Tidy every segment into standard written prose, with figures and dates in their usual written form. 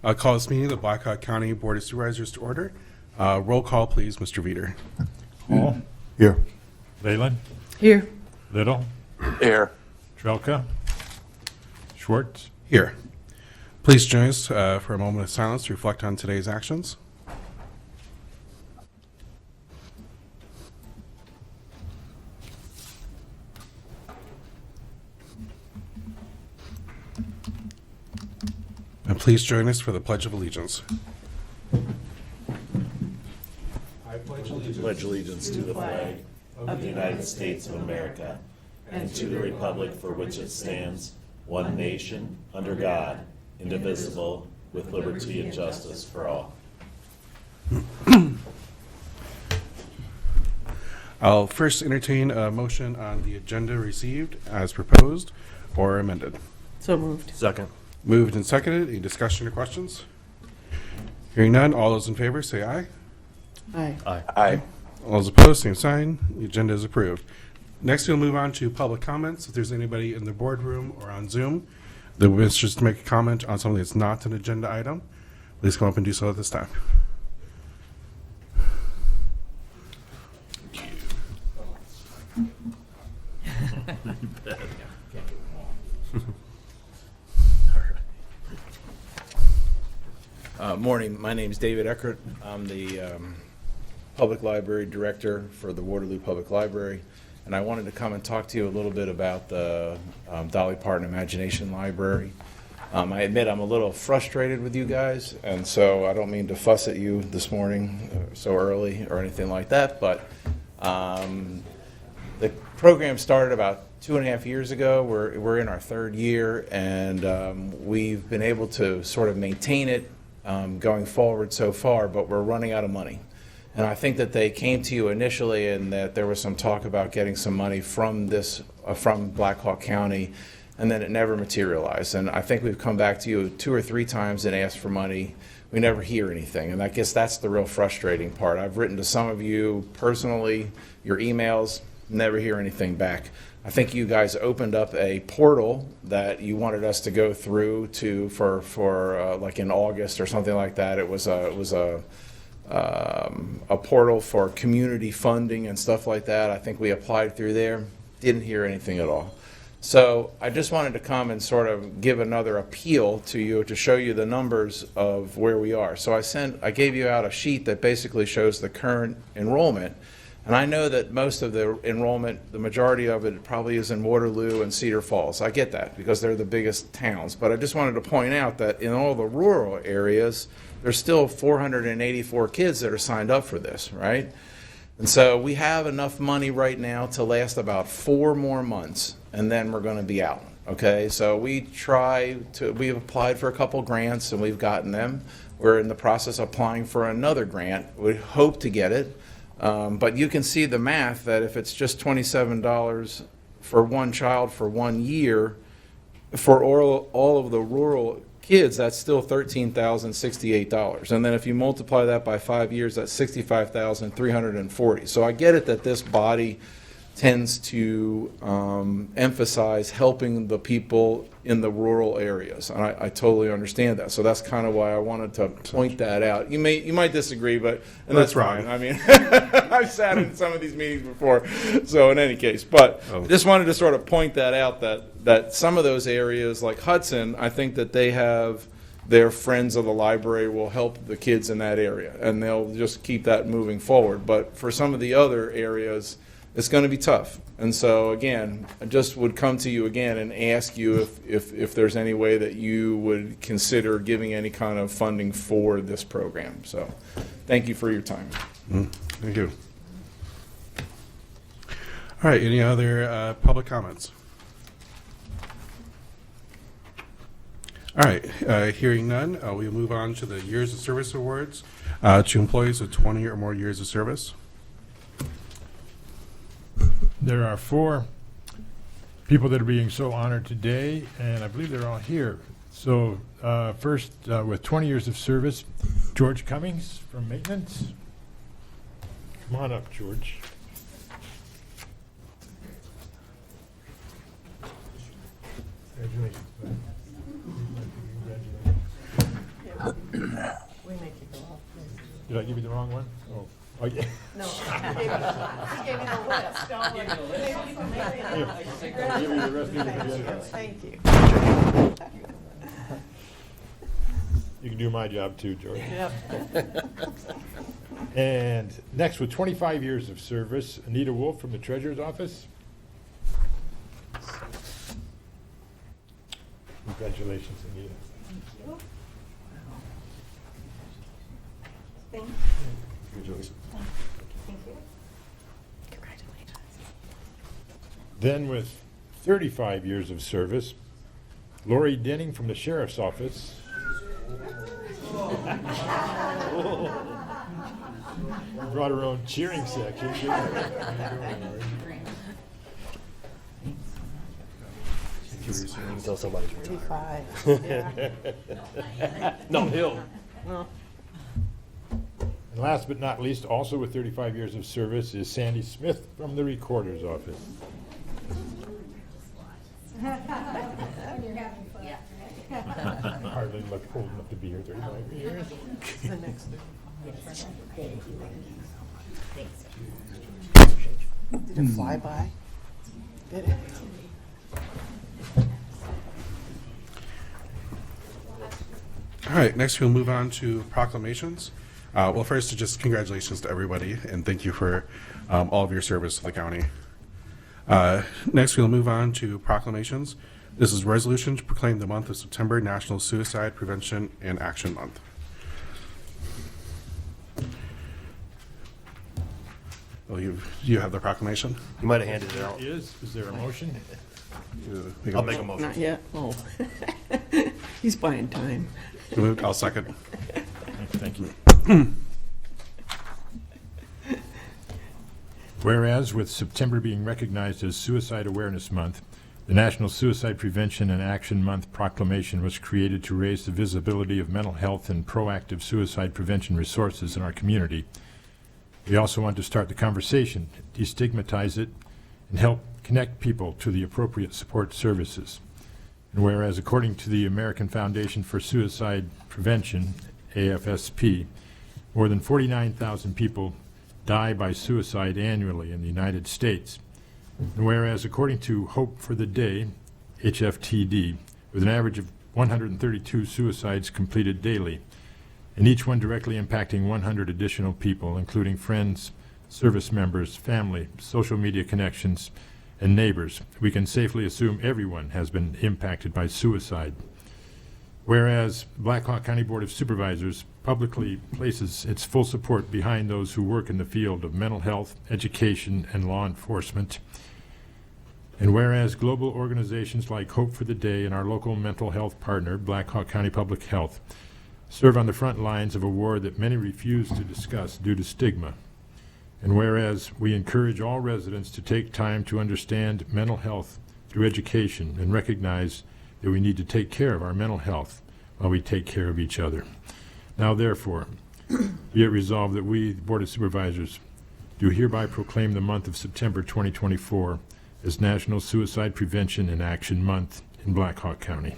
I'll call this meeting of the Blackhawk County Board of Supervisors to order. Roll call, please, Mr. Veeder. Hall. Here. Leyland. Here. Little. Here. Trelka. Schwartz. Here. Please join us for a moment of silence to reflect on today's actions. And please join us for the Pledge of Allegiance. Pledge allegiance to the flag of the United States of America and to the republic for which it stands, one nation, under God, indivisible, with liberty and justice for all. I'll first entertain a motion on the agenda received as proposed or amended. So moved. Second. Moved and seconded. Any discussion or questions? Hearing none, all those in favor say aye. Aye. Aye. All those opposed, same sign. The agenda is approved. Next, we'll move on to public comments. If there's anybody in the boardroom or on Zoom that wishes to make a comment on something that's not an agenda item, please come up and do so at this time. Morning. My name is David Eckert. I'm the Public Library Director for the Waterloo Public Library, and I wanted to come and talk to you a little bit about the Dolly Parton Imagination Library. I admit I'm a little frustrated with you guys, and so I don't mean to fuss at you this morning so early or anything like that, but the program started about 2.5 years ago. We're in our third year, and we've been able to sort of maintain it going forward so far, but we're running out of money. And I think that they came to you initially and that there was some talk about getting some money from from Blackhawk County, and then it never materialized. And I think we've come back to you 2 or 3 times and asked for money. We never hear anything, and I guess that's the real frustrating part. I've written to some of you personally, your emails, never hear anything back. I think you guys opened up a portal that you wanted us to go through for like in August or something like that. It was a portal for community funding and stuff like that. I think we applied through there. Didn't hear anything at all. So I just wanted to come and sort of give another appeal to you to show you the numbers of where we are. So I gave you out a sheet that basically shows the current enrollment. And I know that most of the enrollment, the majority of it probably is in Waterloo and Cedar Falls. I get that because they're the biggest towns. But I just wanted to point out that in all the rural areas, there's still 484 kids that are signed up for this, right? And so we have enough money right now to last about 4 more months, and then we're going to be out, okay? So we've applied for a couple grants, and we've gotten them. We're in the process of applying for another grant. We hope to get it. But you can see the math that if it's just $27 for one child for 1 year, for all of the rural kids, that's still $13,068. And then if you multiply that by 5 years, that's $65,340. So I get it that this body tends to emphasize helping the people in the rural areas, and I totally understand that. So that's kind of why I wanted to point that out. You might disagree, but that's fine. I mean, I've sat in some of these meetings before, so in any case, but I just wanted to sort of point that out that some of those areas, like Hudson, I think that they have their friends of the library will help the kids in that area, and they'll just keep that moving forward. But for some of the other areas, it's going to be tough. And so, again, I just would come to you again and ask you if there's any way that you would consider giving any kind of funding for this program. So thank you for your time. Thank you. All right, any other public comments? All right, hearing none, we'll move on to the Years of Service Awards to employees with 20 or more years of service. There are 4 people that are being so honored today, and I believe they're all here. So first, with 20 years of service, George Cummings from Maintenance. Come on up, George. Congratulations, bud. Congratulations. Did I give you the wrong one? Oh, okay. No. He gave me the list. I'll give you the rest of the Thank you. You can do my job too, George. Yep. And next, with 25 years of service, Anita Wolf from the Treasurer's Office. Congratulations, Anita. Thank Congratulations. you. Congratulations. Then with 35 years of service, Lori Denning from the Sheriff's Office. Brought her own cheering section. Tell somebody. 35. No, he'll. Well, And last but not least, also with 35 years of service, is Sandy Smith from the Recorder's Office. Hardly look old enough to be here 35 years. the next. Did it fly by? Did it? All right, next we'll move on to proclamations. Well, first, just congratulations to everybody, and thank you for all of your service to the county. Next, we'll move on to proclamations. This is resolution to proclaim the month of September National Suicide Prevention and Action Month. Well, you have the proclamation? You might have handed it out. Is there a motion? I'll make a motion. Not yet? Oh. He's buying time. Moved, I'll second. Thank you. Whereas with September being recognized as Suicide Awareness Month, the National Suicide Prevention and Action Month proclamation was created to raise the visibility of mental health and proactive suicide prevention resources in our community. We also want to start the conversation, destigmatize it, and help connect people to the appropriate support services. And whereas according to the American Foundation for Suicide Prevention, AFSP, more than 49,000 people die by suicide annually in the United States. And whereas according to Hope for the Day, HFTD, with an average of 132 suicides completed daily, and each one directly impacting 100 additional people, including friends, service members, family, social media connections, and neighbors, we can safely assume everyone has been impacted by suicide. Whereas Black Hawk County Board of Supervisors publicly places its full support behind those who work in the field of mental health, education, and law enforcement. And whereas global organizations like Hope for the Day and our local mental health partner, Black Hawk County Public Health, serve on the front lines of a war that many refuse to discuss due to stigma. And whereas we encourage all residents to take time to understand mental health through education and recognize that we need to take care of our mental health while we take care of each other. Now therefore, be it resolved that we, the Board of Supervisors, do hereby proclaim the month of September 2024 as National Suicide Prevention and Action Month in Black Hawk County.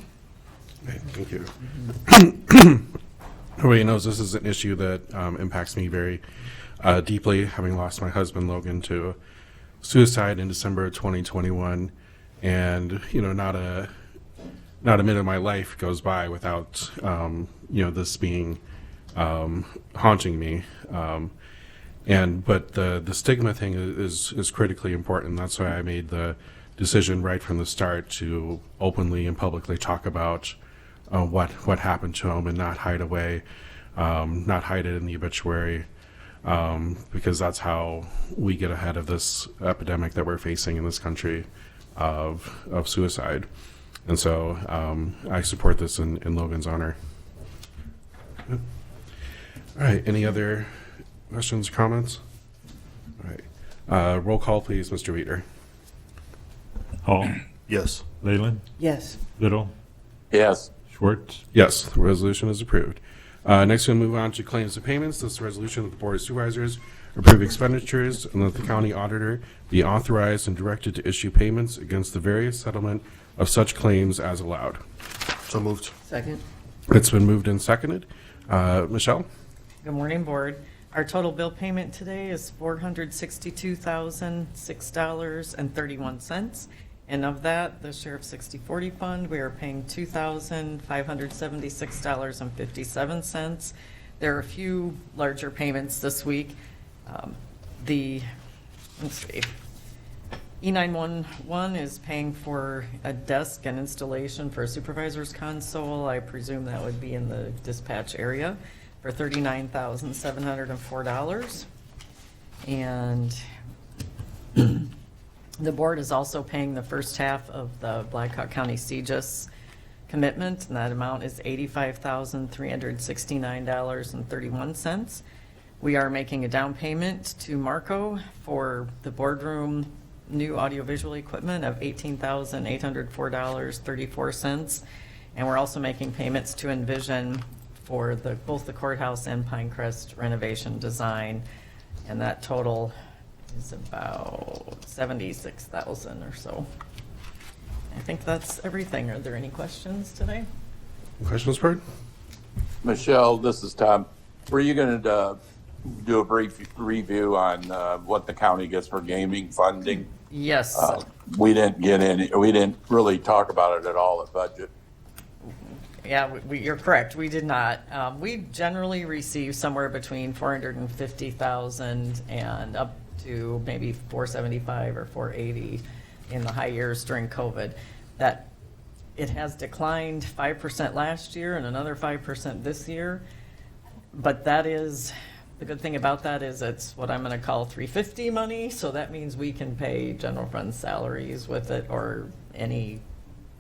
Okay, thank you. Everybody knows this is an issue that impacts me very deeply, having lost my husband Logan to suicide in December of 2021, and not a minute of my life goes by without this being haunting me. But the stigma thing is critically important. That's why I made the decision right from the start to openly and publicly talk about what happened to him and not hide away, not hide it in the obituary, because that's how we get ahead of this epidemic that we're facing in this country of suicide. And so I support this in Logan's honor. All right, any other questions, comments? All right, roll call, please, Mr. Weeder. Hall. Yes. Leyland. Yes. Little. Yes. Schwartz. Yes, the resolution is approved. Next, we'll move on to claims and payments. This resolution of the Board of Supervisors approve expenditures and that the county auditor be authorized and directed to issue payments against the various settlement of such claims as allowed. So moved. Second. It's been moved and seconded. Michelle? Good morning, Board. Our total bill payment today is $462,006.31. And of that, the Sheriff's 60/40 fund, we are paying $2,576.57. There are a few larger payments this week. Let's see, E911 is paying for a desk and installation for a supervisor's console. I presume that would be in the dispatch area for $39,704. And the board is also paying the first half of the Blackhawk County CJIS commitment, and that amount is $85,369.31. We are making a down payment to Marco for the boardroom new audiovisual equipment of $18,804.34. And we're also making payments to Envision for both the courthouse and Pinecrest renovation design. And that total is about $76,000 or so. I think that's everything. Are there any questions today? Questions, Bert? Michelle, this is Tom. Were you going to do a brief review on what the county gets for gaming funding? Yes. We didn't get any. We didn't really talk about it at all at budget. Yeah, you're correct. We did not. We generally receive somewhere between $450,000 and up to maybe $475 or $480 in the high years during COVID. That it has declined 5% last year and another 5% this year. But that is, the good thing about that is it's what I'm going to call 350 money. So that means we can pay general fund salaries with it or any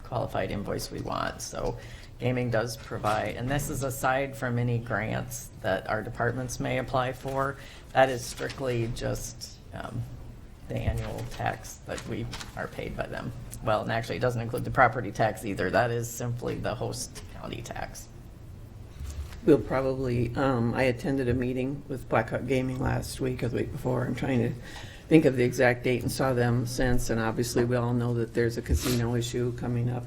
qualified invoice we want. So gaming does provide, and this is aside from any grants that our departments may apply for. That is strictly just the annual tax that we are paid by them. Well, and actually it doesn't include the property tax either. That is simply the host county tax. We'll probably, I attended a meeting with Blackhawk Gaming last week or the week before. I'm trying to think of the exact date and saw them since. And obviously we all know that there's a casino issue coming up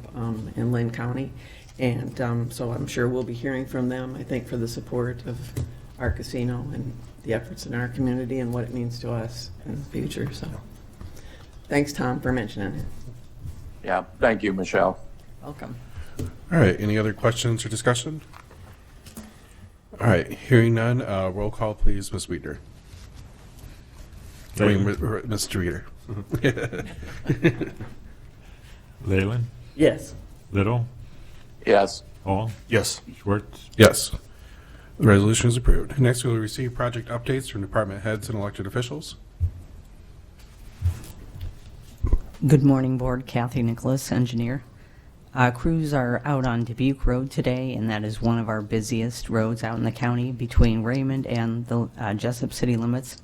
in Lynn County. And so I'm sure we'll be hearing from them, I think, for the support of our casino and the efforts in our community and what it means to us in the future. So thanks, Tom, for mentioning it. Yeah, thank you, Michelle. Welcome. All right, any other questions or discussion? All right, hearing none, roll call, please, Ms. Weeder. I mean, Mr. Weeder. Leyland, Yes. Little, Yes. Hall, Yes. Schwartz. Yes. The resolution is approved. Next, we will receive project updates from department heads and elected officials. Good morning, Board. Kathy Nicholas, engineer. Crews are out on Dubuque Road today, and that is one of our busiest roads out in the county between Raymond and the Jessup city limits.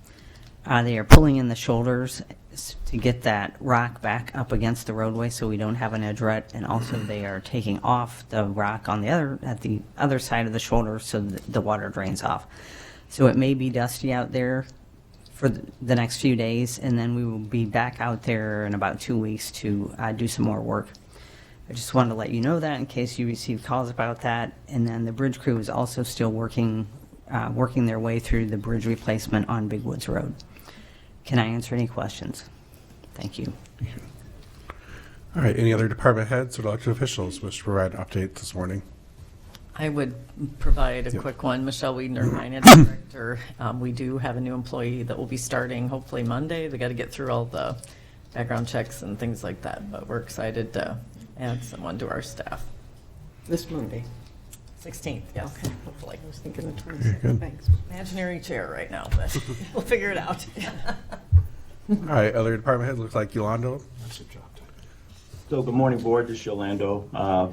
They are pulling in the shoulders to get that rock back up against the roadway so we don't have an edge rut, and also they are taking off the rock on at the other side of the shoulder so that the water drains off. So it may be dusty out there for the next few days, and then we will be back out there in about 2 weeks to do some more work. I just wanted to let you know that in case you receive calls about that. And then the bridge crew is also still working their way through the bridge replacement on Big Woods Road. Can I answer any questions? Thank you. All right, any other department heads or elected officials wish to provide an update this morning? I would provide a Yep. quick one. Michelle Wiedner, Finance Director. We do have a new employee that will be starting hopefully Monday. They got to get through all the background checks and things like that, but we're excited to add someone to our staff. This Monday. 16th, yes, hopefully. I was thinking the Very 26th. good. Thanks. Imaginary chair right now, but we'll figure it out. All right, other department heads, looks like Yolando. So good morning, Board. This is Yolando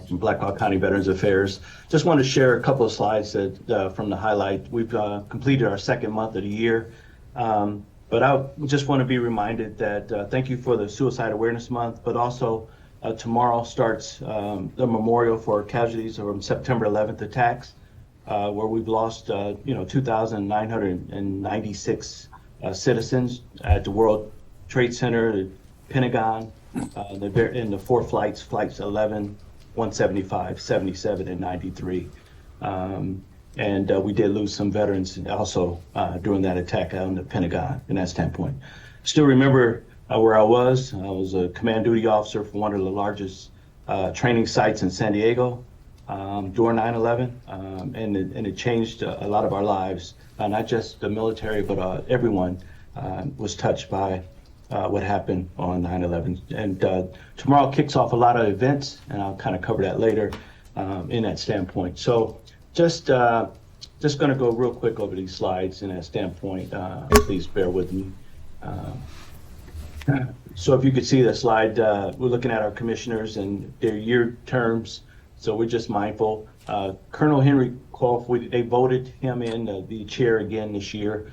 from Blackhawk County Veterans Affairs. Just want to share a couple of slides that from the highlight. We've completed our second month of the year. But I just want to be reminded that thank you for the Suicide Awareness Month, but also tomorrow starts the memorial for casualties from September 11th attacks, where we've lost 2,996 citizens at the World Trade Center, the Pentagon, in the four flights 11, 175, 77, and 93. And we did lose some veterans also during that attack on the Pentagon in that standpoint. Still remember where I was. I was a command duty officer for one of the largest training sites in San Diego during 9/11, and it changed a lot of our lives. Not just the military, but everyone was touched by what happened on 9/11. And tomorrow kicks off a lot of events, and I'll kind of cover that later in that standpoint. So just going to go real quick over these slides in that standpoint. Please bear with me. So if you could see the slide, we're looking at our commissioners and their year terms. So we're just mindful. Colonel Henry Kolf, they voted him in the chair again this year.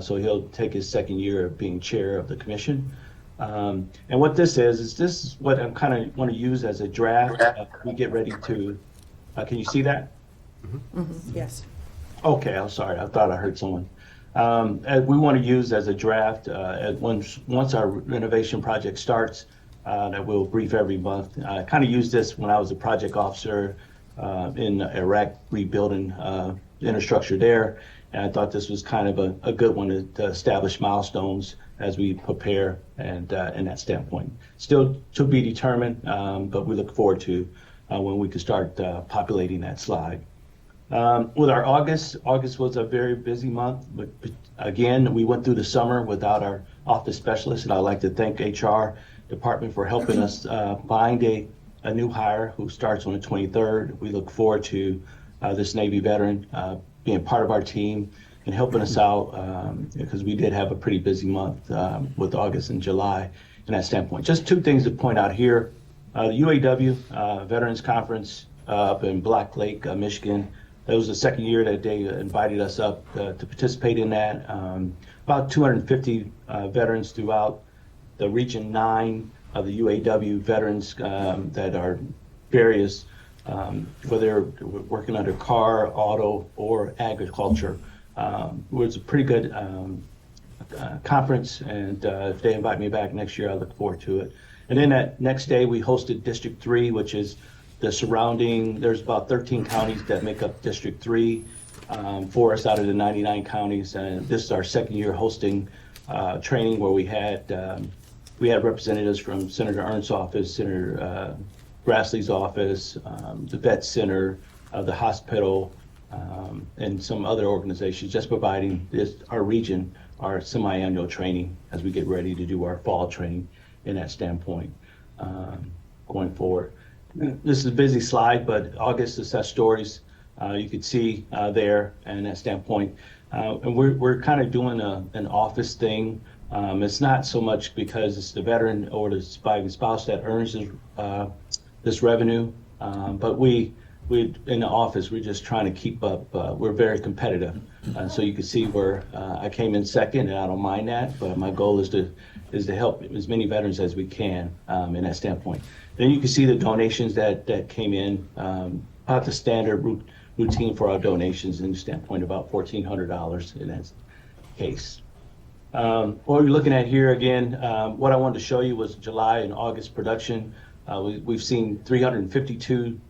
So he'll take his second year of being chair of the commission. And what this is this is what I kind of want to use as a draft. We get ready to, can you see that? Yes. Okay, I'm sorry. I thought I heard someone. We want to use as a draft once our renovation project starts, that we'll brief every month. I kind of used this when I was a project officer in Iraq, rebuilding infrastructure there. And I thought this was kind of a good one to establish milestones as we prepare and in that standpoint. Still to be determined, but we look forward to when we can start populating that slide. With our August was a very busy month, but again, we went through the summer without our office specialist, and I'd like to thank HR department for helping us find a new hire who starts on the 23rd. We look forward to this Navy veteran being part of our team and helping us out because we did have a pretty busy month with August and July in that standpoint. Just two things to point out here. The UAW Veterans Conference up in Black Lake, Michigan. That was the second year that they invited us up to participate in that. About 250 veterans throughout the Region 9 of the UAW veterans that are various, whether they're working under car, auto, or agriculture. It was a pretty good conference, and if they invite me back next year, I look forward to it. And then that next day, we hosted District 3, which is the surrounding, there's about 13 counties that make up District 3 for us out of the 99 counties. And this is our second year hosting training where we had representatives from Senator Ernst's office, Senator Grassley's office, the Vet Center, the hospital, and some other organizations just providing our region, our semi-annual training as we get ready to do our fall training in that standpoint going forward. This is a busy slide, but August success stories you could see there and that standpoint. And we're kind of doing an office thing. It's not so much because it's the veteran or the surviving spouse that earns this revenue, but we in the office, we're just trying to keep up. We're very competitive. So you can see where I came in second, and I don't mind that, but my goal is to help as many veterans as we can in that standpoint. Then you can see the donations that came in, about the standard routine for our donations in the standpoint, about $1,400 in that case. What we're looking at here again, what I wanted to show you was July and August production. We've seen 352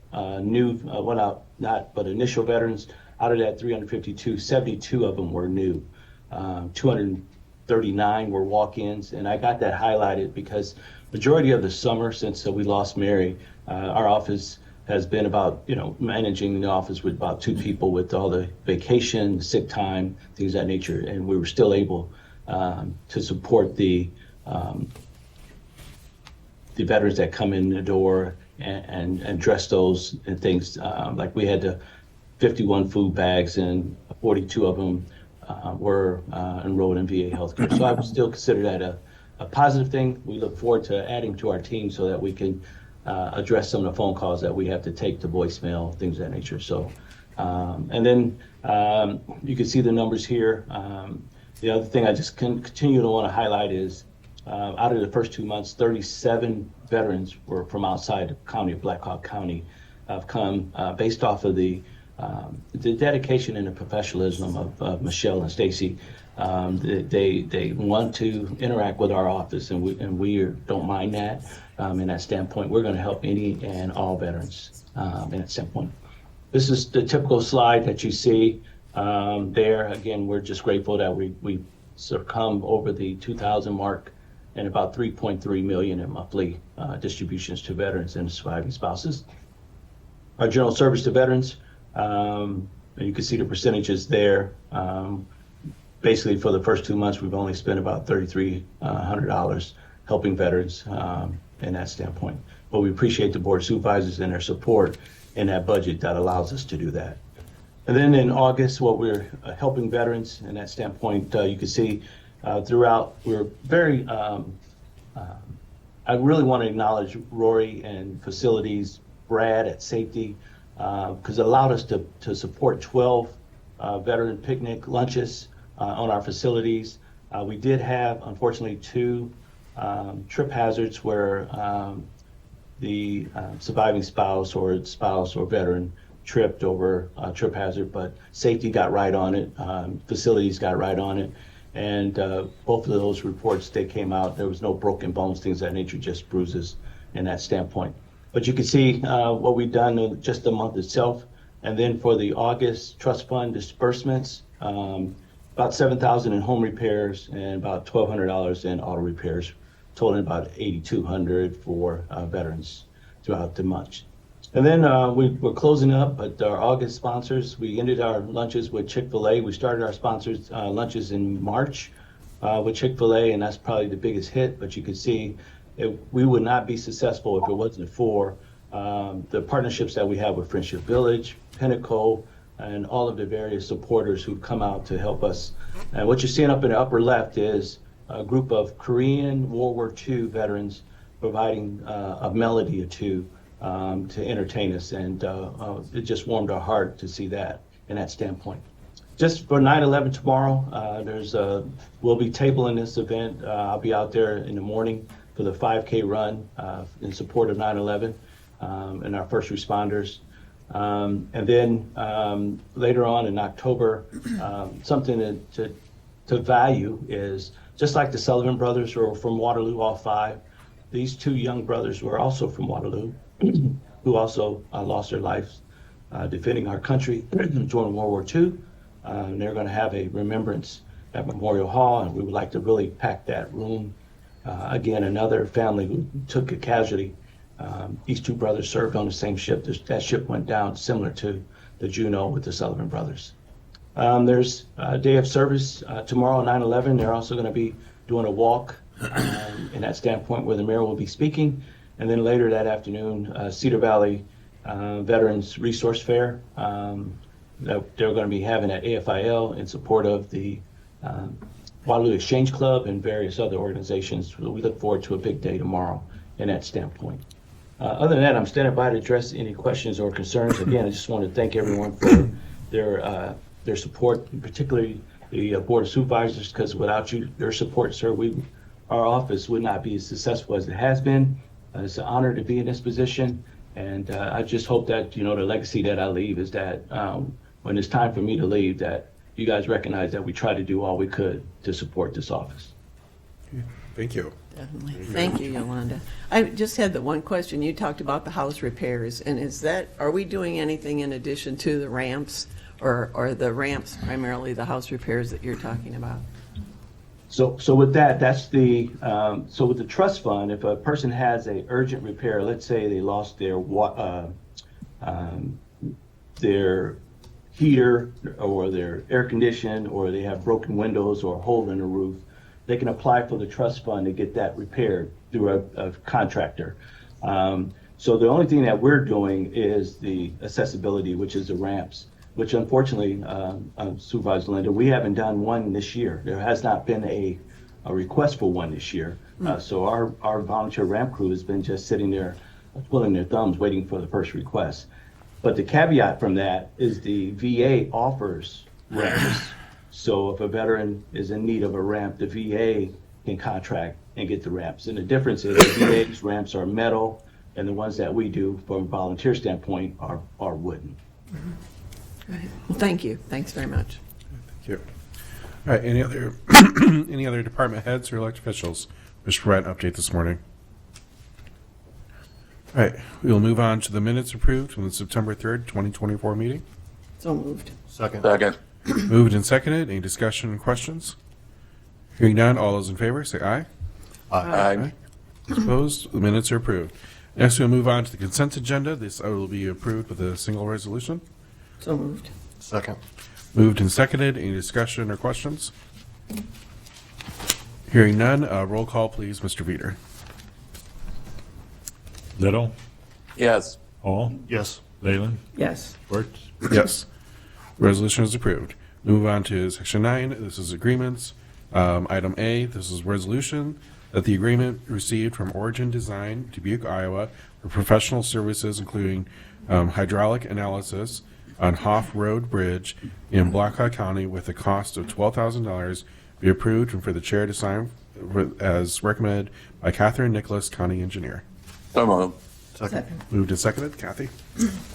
new, but initial veterans. Out of that 352, 72 of them were new. 239 were walk-ins, and I got that highlighted because majority of the summer since we lost Mary, our office has been about, managing the office with about 2 people with all the vacation, sick time, things of that nature, and we were still able to support the veterans that come in the door and address those and things. Like we had 51 food bags, and 42 of them were enrolled in VA healthcare. So I would still consider that a positive thing. We look forward to adding to our team so that we can address some of the phone calls that we have to take to voicemail, things of that nature. So, and then you can see the numbers here. The other thing I just continue to want to highlight is out of the first 2 months, 37 veterans were from outside the county of Black Hawk County have come based off of the dedication and the professionalism of Michelle and Stacy. They want to interact with our office, and we don't mind that. In that standpoint, we're going to help any and all veterans in that standpoint. This is the typical slide that you see there. Again, we're just grateful that we come over the 2,000 mark and about 3.3 million in monthly distributions to veterans and surviving spouses. Our general service to veterans, and you can see the percentages there. Basically, for the first 2 months, we've only spent about $3,300 helping veterans in that standpoint. But we appreciate the Board of Supervisors and their support in that budget that allows us to do that. And then in August, what we're helping veterans in that standpoint, you can see throughout, we're very, I really want to acknowledge Rory and facilities, Brad at safety, because it allowed us to support 12 veteran picnic lunches on our facilities. We did have, unfortunately, 2 trip hazards where the surviving spouse or veteran tripped over a trip hazard, but safety got right on it, facilities got right on it, and both of those reports, they came out, there was no broken bones, things of that nature, just bruises in that standpoint. But you can see what we've done in just the month itself, and then for the August trust fund disbursements, about $7,000 in home repairs and about $1,200 in auto repairs, totaling about $8,200 for veterans throughout the month. And then we're closing up, but our August sponsors, we ended our lunches with Chick-fil-A. We started our sponsors lunches in March with Chick-fil-A, and that's probably the biggest hit. But you can see we would not be successful if it wasn't for the partnerships that we have with Friendship Village, Pinnacle, and all of the various supporters who've come out to help us. And what you're seeing up in the upper left is a group of Korean World War II veterans providing a melody or two to entertain us, and it just warmed our heart to see that in that standpoint. Just for 9/11 tomorrow, we'll be tabling this event. I'll be out there in the morning for the 5K run in support of 9/11 and our first responders. And then later on in October, something to value is just like the Sullivan brothers were from Waterloo, all 5. These 2 young brothers were also from Waterloo, who also lost their lives defending our country during World War II. And they're going to have a remembrance at Memorial Hall, and we would like to really pack that room. Again, another family who took a casualty. These 2 brothers served on the same ship. That ship went down similar to the Juno with the Sullivan brothers. There's a day of service tomorrow, 9/11. They're also going to be doing a walk in that standpoint where the mayor will be speaking. And then later that afternoon, Cedar Valley Veterans Resource Fair that they're going to be having at AFIL in support of the Waterloo Exchange Club and various other organizations. We look forward to a big day tomorrow in that standpoint. Other than that, I'm standing by to address any questions or concerns. Again, I just want to thank everyone for their support, particularly the Board of Supervisors, because without your support, sir, our office would not be as successful as it has been. It's an honor to be in this position, and I just hope that the legacy that I leave is that when it's time for me to leave, that you guys recognize that we try to do all we could to support this office. Thank you. Definitely. Thank you, Yolanda. I just had the one question. You talked about the house repairs, and are we doing anything in addition to the ramps, or are the ramps primarily the house repairs that you're talking about? So with that, that's so with the trust fund, if a person has a urgent repair, let's say they lost their heater or their air condition, or they have broken windows or a hole in the roof, they can apply for the trust fund to get that repaired through a contractor. So the only thing that we're doing is the accessibility, which is the ramps, which unfortunately, Supervisor Linda, we haven't done one this year. There has not been a request for one this year. So our volunteer ramp crew has been just sitting there twiddling their thumbs waiting for the first request. But the caveat from that is the VA offers ramps. So if a veteran is in need of a ramp, the VA can contract and get the ramps. And the difference is the VA's ramps are metal, and the ones that we do from a volunteer standpoint are wooden. Right. Well, thank you. Thanks very much. Thank you. All right, any other any other department heads or elected officials wish to provide an update this morning? All right, we will move on to the minutes approved from the September 3rd, 2024 meeting. So moved. Second. Second. Moved and seconded. Any discussion and questions? Hearing none, all those in favor say aye. Aye. Opposed? The minutes are approved. Next, we'll move on to the consent agenda. This will be approved with a single resolution. So moved. Second. Moved and seconded. Any discussion or questions? Hearing none, roll call, please, Mr. Veeder. Little, Yes. Hall, Yes. Leyland, Yes. Schwartz. Yes. Resolution is approved. Move on to section 9. This is agreements. Item A, this is resolution that the agreement received from Origin Design, Dubuque, Iowa, for professional services including hydraulic analysis on Hoff Road Bridge in Blackhawk County with a cost of $12,000 be approved and for the chair to sign as recommended by Catherine Nicholas, County Engineer. So moved. Second. Moved and seconded. Kathy?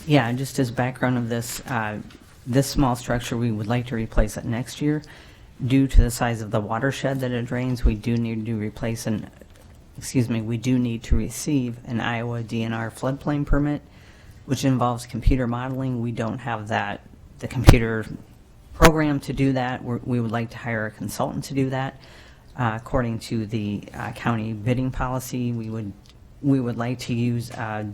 Yeah, just as background of this, this small structure, we would like to replace it next year. Due to the size of the watershed that it drains, we do need to we do need to receive an Iowa DNR floodplain permit, which involves computer modeling. We don't have the computer program to do that. We would like to hire a consultant to do that. According to the county bidding policy, we would like to use a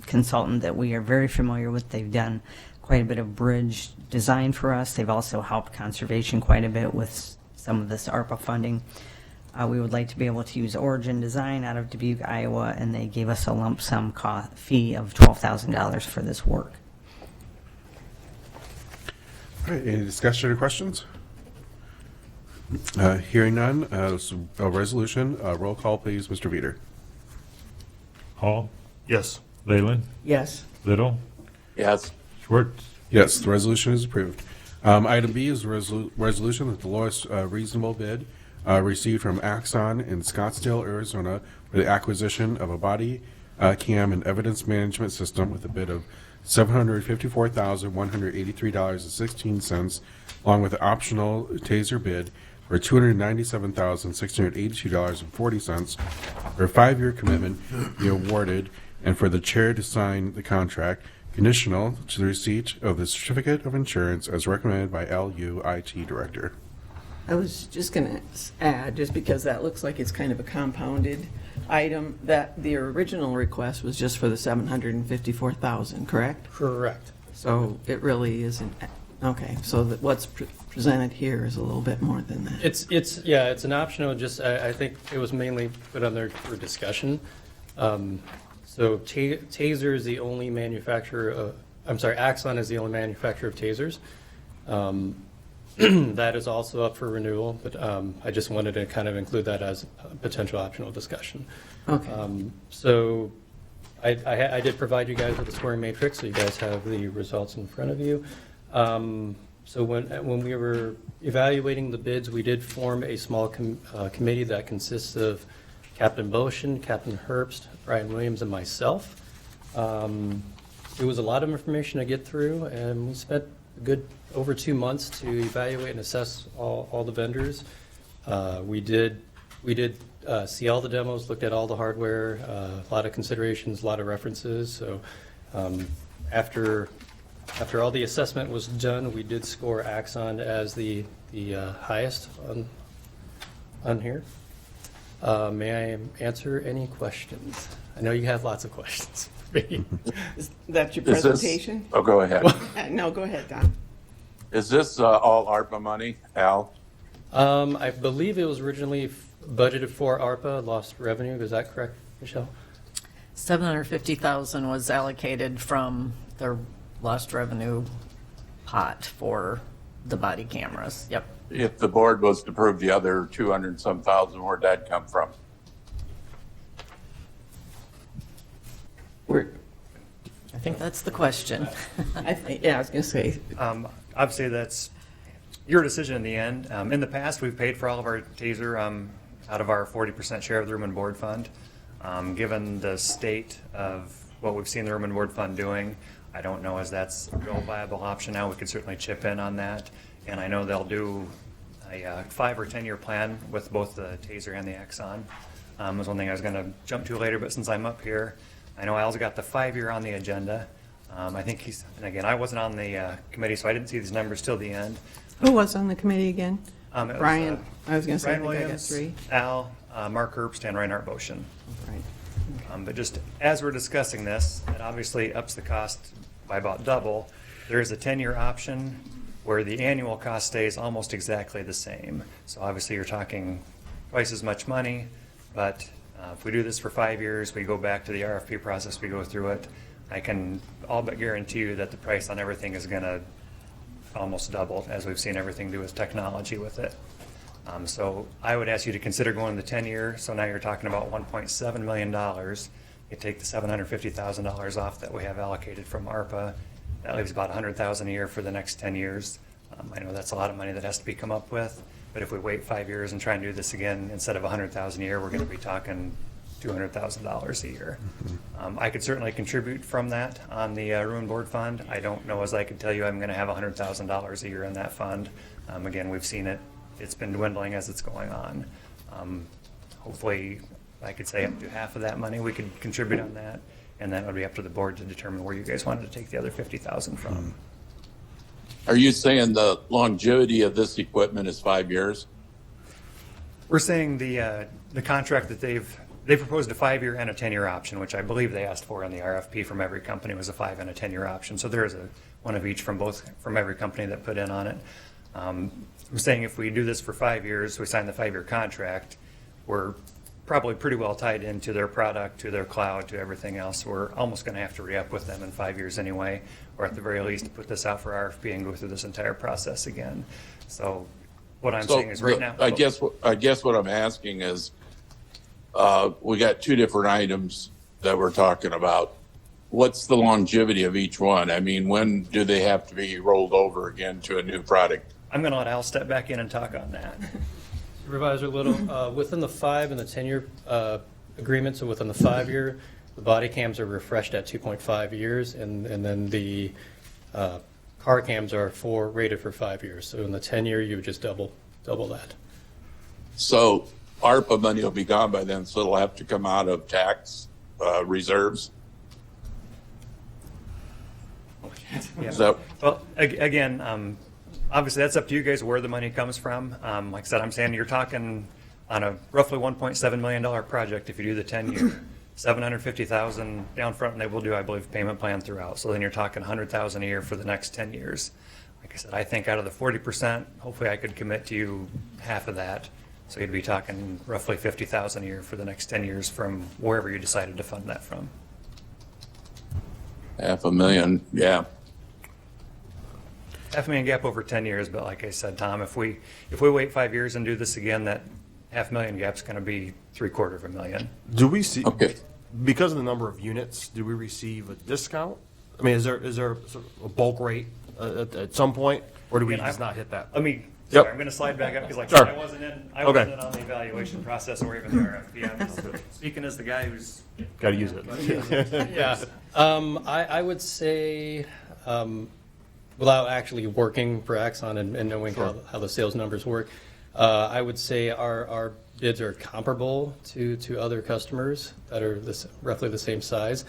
consultant that we are very familiar with. They've done quite a bit of bridge design for us. They've also helped conservation quite a bit with some of this ARPA funding. We would like to be able to use Origin Design out of Dubuque, Iowa, and they gave us a lump sum fee of $12,000 for this work. All right, any discussion or questions? Hearing none, this is a resolution. Roll call, please, Mr. Veeder. Hall, Yes. Leyland, Yes. Little, Yes. Schwartz. Yes, the resolution is approved. Item B is a resolution that the lowest reasonable bid received from Axon in Scottsdale, Arizona, for the acquisition of a body cam and evidence management system with a bid of $754,183.16, along with the optional taser bid for $297,682.40 for a 5-year commitment be awarded and for the chair to sign the contract conditional to the receipt of the certificate of insurance as recommended by LU IT Director. I was just going to add, just because that looks like it's kind of a compounded item, that the original request was just for the $754,000, correct? Correct. So it really isn't, okay, so what's presented here is a little bit more than that. It's an optional, just, I think it was mainly put on there for discussion. So Taser is the only manufacturer of, Axon is the only manufacturer of tasers. That is also up for renewal, but I just wanted to kind of include that as a potential optional discussion. Okay. So I did provide you guys with a scoring matrix, so you guys have the results in front of you. So when we were evaluating the bids, we did form a small committee that consists of Captain Boshin, Captain Herbst, Brian Williams, and myself. It was a lot of information to get through, and we spent a good over 2 months to evaluate and assess all the vendors. We did see all the demos, looked at all the hardware, a lot of considerations, a lot of references. So after all the assessment was done, we did score Axon as the highest on here. May I answer any questions? I know you have lots of questions for me. Is that your Is this- presentation? Oh, go ahead. No, go ahead, Don. Is this all ARPA money, Al? I believe it was originally budgeted for ARPA, lost revenue. Is that correct, Michelle? $750,000 was allocated from the lost revenue pot for the body cameras. Yep. If the board was to approve the other 200 and some thousand, where'd that come from? I think that's the question. Yeah, I was going to say, Obviously, that's your decision in the end. In the past, we've paid for all of our taser out of our 40% share of the room and board fund. Given the state of what we've seen the room and board fund doing, I don't know as that's a real viable option now. We could certainly chip in on that. And I know they'll do a 5 or 10-year plan with both the taser and the Axon. Was one thing I was going to jump to later, but since I'm up here, I know Al's got the 5-year on the agenda. I think and again, I wasn't on the committee, so I didn't see these numbers till the end. Who was on the committee again? It was, Brian, I was going to say, I Brian think I got Williams, 3. Al, Mark Herbst, and Reinhard Boschen. Right. But just as we're discussing this, it obviously ups the cost by about double. There is a 10-year option where the annual cost stays almost exactly the same. So obviously you're talking twice as much money, but if we do this for 5 years, we go back to the RFP process, we go through it, I can all but guarantee you that the price on everything is going to almost double, as we've seen everything do with technology with it. So I would ask you to consider going the 10-year. So now you're talking about $1.7 million. You take the $750,000 off that we have allocated from ARPA. That leaves about $100,000 a year for the next 10 years. I know that's a lot of money that has to be come up with, but if we wait 5 years and try and do this again, instead of $100,000 a year, we're going to be talking $200,000 a year. I could certainly contribute from that on the Ruin Board Fund. I don't know as I could tell you I'm going to have $100,000 a year in that fund. Again, we've seen it. It's been dwindling as it's going on. Hopefully, I could say up to half of that money we could contribute on that, and then it would be up to the board to determine where you guys wanted to take the other $50,000 from. Are you saying the longevity of this equipment is 5 years? We're saying the contract that they proposed a 5-year and a 10-year option, which I believe they asked for in the RFP from every company was a 5 and a 10-year option. So there is one of each from every company that put in on it. I'm saying if we do this for 5 years, we sign the 5-year contract, we're probably pretty well tied into their product, to their cloud, to everything else. We're almost going to have to re-up with them in 5 years anyway, or at the very least put this out for RFP and go through this entire process again. So what I'm saying is right now. I guess what I'm asking is, we got 2 different items that we're talking about. What's the longevity of each one? I mean, when do they have to be rolled over again to a new product? I'm going to let Al step back in and talk on that. Supervisor Little, within the 5 and the 10-year agreement, so within the 5-year, the body cams are refreshed at 2.5 years, and then the car cams are rated for 5 years. So in the 10-year, you would just double that. So ARPA money will be gone by then, so it'll have to come out of tax reserves. Yeah. So Well, again, obviously that's up to you guys where the money comes from. Like I said, I'm saying you're talking on a roughly $1.7 million project if you do the 10-year. $750,000 down front, and they will do, I believe, payment plan throughout. So then you're talking $100,000 a year for the next 10 years. Like I said, I think out of the 40%, hopefully I could commit to you half of that. So you'd be talking roughly $50,000 a year for the next 10 years from wherever you decided to fund that from. $500,000, yeah. $500,000 gap over 10 years, but like I said, Tom, if we wait 5 years and do this again, that $500,000 gap's going to be $750,000. Do we see, Okay. because of the number of units, do we receive a discount? I mean, is there sort of a bulk rate at some point, or do we Again, just not hit that? Let me, Yep. sorry, I'm going to slide back up because like Sure. I wasn't in Okay. on the evaluation process or even the RFP. I'm just speaking as the guy who's Got to use it. Yeah, I would say, without actually working for Axon and knowing how the sales numbers work, I would say our bids are comparable to other customers that are roughly the same size.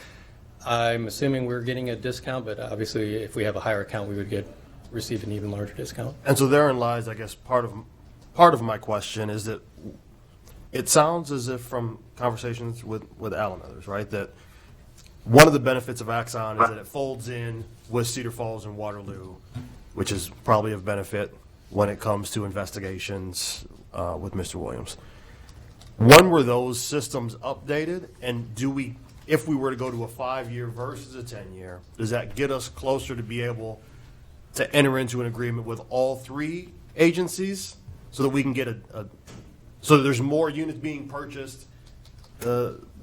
I'm assuming we're getting a discount, but obviously if we have a higher account, we would receive an even larger discount. And so therein lies, I guess, part of my question is that it sounds as if from conversations with Al and others, right, that one of the benefits of Axon is that it folds in with Cedar Falls and Waterloo, which is probably of benefit when it comes to investigations with Mr. Williams. When were those systems updated, and if we were to go to a 5-year versus a 10-year, does that get us closer to be able to enter into an agreement with all 3 agencies so that we can get so that there's more units being purchased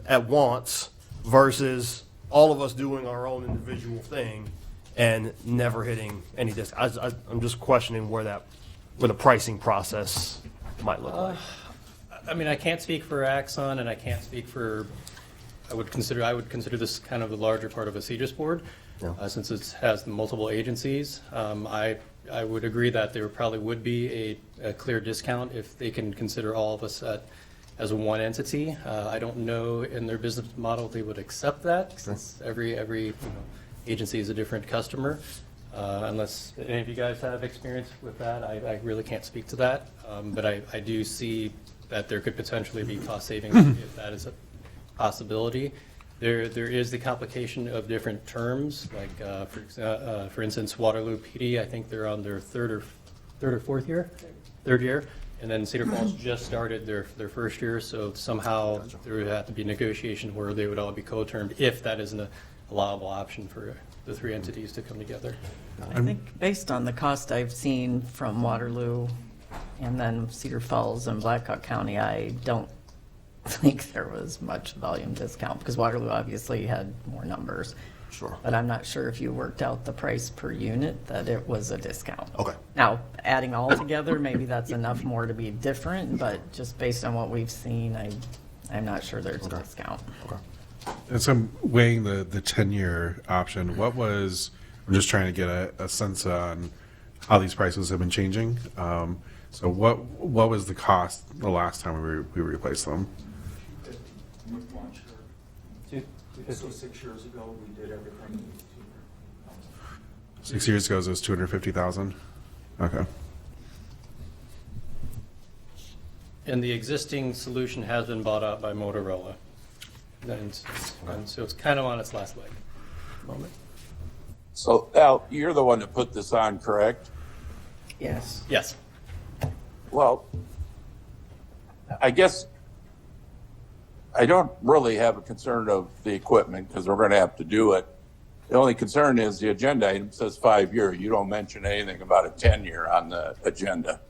at once versus all of us doing our own individual thing and never hitting any discount? I'm just questioning where the pricing process might look like. I mean, I can't speak for Axon, and I can't speak for. I would consider this kind of the larger part of a CJIS board, since it has multiple agencies. I would agree that there probably would be a clear discount if they can consider all of us at as one entity. I don't know in their business model if they would accept that, since every agency is a different customer. Unless any of you guys have experience with that, I really can't speak to that. But I do see that there could potentially be cost savings if that is a possibility. There is the complication of different terms, like for instance, Waterloo PD, I think they're on their third or fourth year? Third year. And then Cedar Falls just started their first year, so somehow there would have to be negotiation where they would all be co-termed, if that isn't a allowable option for the three entities to come together. I think based on the cost I've seen from Waterloo and then Cedar Falls and Blackhawk County, I don't think there was much volume discount, because Waterloo obviously had more numbers. Sure. But I'm not sure if you worked out the price per unit that it was a discount. Okay. Now, adding all together, maybe that's enough more to be different, but just based on what we've seen, I'm not sure there's a discount. Okay. And so I'm weighing the 10-year option. I'm just trying to get a sense on how these prices have been changing. So what was the cost the last time we replaced them? So 6 years ago, we did everything. 6 years ago, it was 250,000. Okay. And the existing solution has been bought out by Motorola. And so it's kind of on its last leg at the moment. So Al, you're the one that put this on, correct? Yes. Yes. Well, I guess I don't really have a concern of the equipment, because we're going to have to do it. The only concern is the agenda item says 5-year. You don't mention anything about a 10-year on the agenda.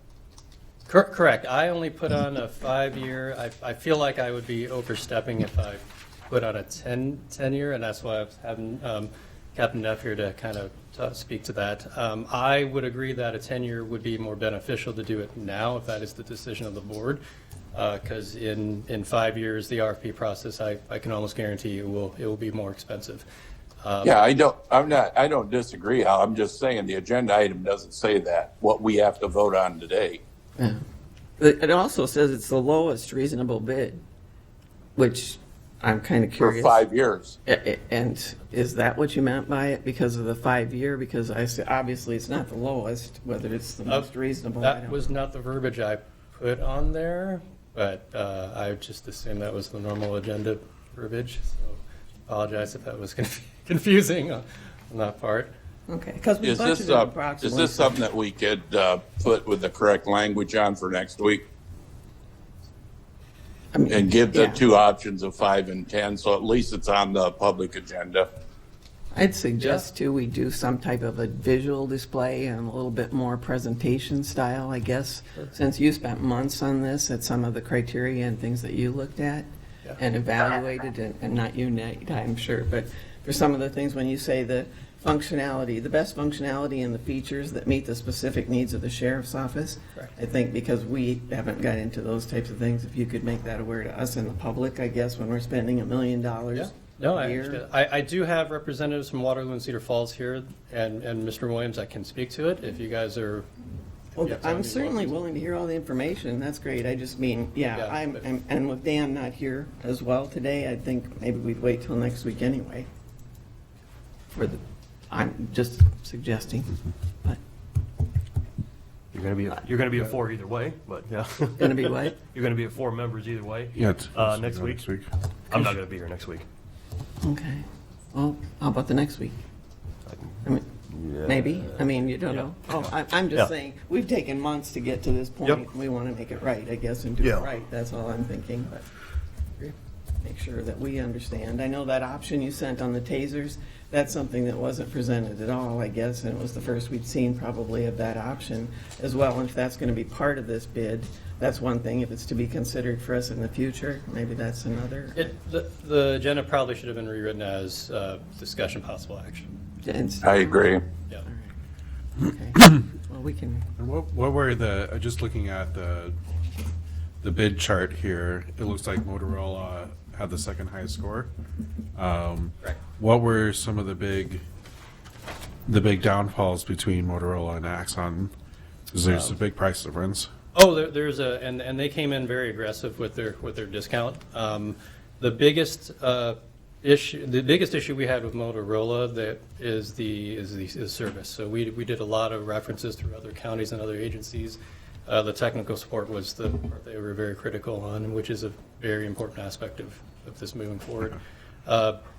Correct. I only put on a 5-year. I feel like I would be overstepping if I put on a 10-year, and that's why I was having Captain Neff here to kind of speak to that. I would agree that a 10-year would be more beneficial to do it now, if that is the decision of the board. Because in 5 years, the RFP process, I can almost guarantee it will be more expensive. Yeah, I don't disagree, Al. I'm just saying the agenda item doesn't say that, what we have to vote on today. Yeah. It also says it's the lowest reasonable bid, which I'm kind of For curious. 5 years. And is that what you meant by it, because of the 5-year? Because I said, obviously, it's not the lowest, whether it's the most reasonable. I That don't- was not the verbiage I put on there, but I just assumed that was the normal agenda verbiage. So apologize if that was confusing on that part. Okay, because we Is this, budgeted approximately. is this something that we could put with the correct language on for next week? I mean, And give the yeah. two options of 5 and 10, so at least it's on the public agenda. I'd suggest too, we do some type of a visual display and a little bit more presentation style, I guess, since you spent months on this, at some of the criteria and things that you looked at Yeah. and evaluated, and not you, Nate, I'm sure, but for some of the things, when you say the functionality, the best functionality and the features that meet the specific needs of the sheriff's office, Correct. I think because we haven't got into those types of things, if you could make that aware to us and the public, I guess, when we're spending $1 million Yeah. No, I a year. understand. I do have representatives from Waterloo and Cedar Falls here, and Mr. Williams, I can speak to it if you guys are. Well, Yeah, I'm so- certainly willing to hear all the information. That's great. I just mean, yeah, Yeah, but- and with Dan not here as well today, I think maybe we'd wait till next week anyway. I'm just suggesting, but You're gonna be a 4 either way, but yeah. gonna be what? You're gonna be at 4 members either way. Yeah. Next week. Next week. I'm not gonna be here next week. Okay. Well, how about the next week? I mean, maybe. I mean, you don't know. Oh, I'm Yeah. just saying, we've taken months to get to this point. Yep. We want to make it right, I guess, and do Yeah. it right. That's all I'm thinking, but make sure that we understand. I know that option you sent on the tasers, that's something that wasn't presented at all, I guess, and it was the first we'd seen probably of that option as well. And if that's going to be part of this bid, that's one thing. If it's to be considered for us in the future, maybe that's another. The agenda probably should have been rewritten as discussion possible action. I agree. Yeah. Okay. Well, we can, And what were just looking at the bid chart here, it looks like Motorola had the second highest score. Correct. What were some of the big downfalls between Motorola and Axon? Because there's a big price difference. Oh, there's and they came in very aggressive with their discount. The biggest issue we had with Motorola that is the service. So we did a lot of references through other counties and other agencies. The technical support was the part they were very critical on, which is a very important aspect of this moving forward.